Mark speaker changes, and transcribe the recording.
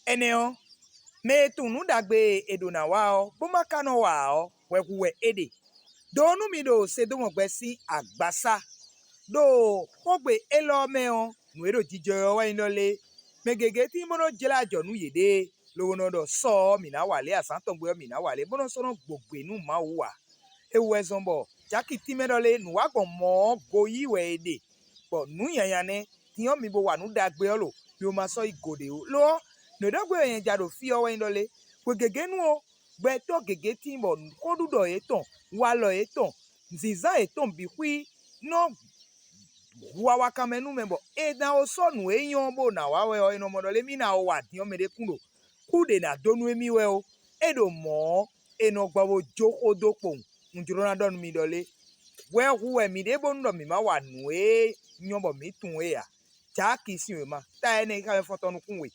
Speaker 1: Eneo me tunu dagbe edona wao bomakano wao wekuwe ede donu mi do Sédomongbè si agbasa do ogbe elomeo nuero jijo wa inole megege ti mono jela jonu yede lowono do so mina wale asantongbe mina wale bono sono gbogbe nu mawa ewe zombo jaki timedole nuwagbon mo goyi we ede bo nu yanyane tiyan mi bo wa nu dagbe olo bi o ma so igode o lo no dagbe yen jado fi o we indole gwegege nu o gbe to gege ti bo kodudo eton wa lo eton ziza eton bi hui no wa kamenu membo na o so nu eyan bo na wa we o ino modole mi na o wa tiyan mede kundo kude na donu emi we o edo mo eno gbawo joko dokpo njurona donu mi dole we huwe mi de bondo mi ma wa nu e nyombo mi tun e ya jaki si o ma ta ene ka fotonu kunwe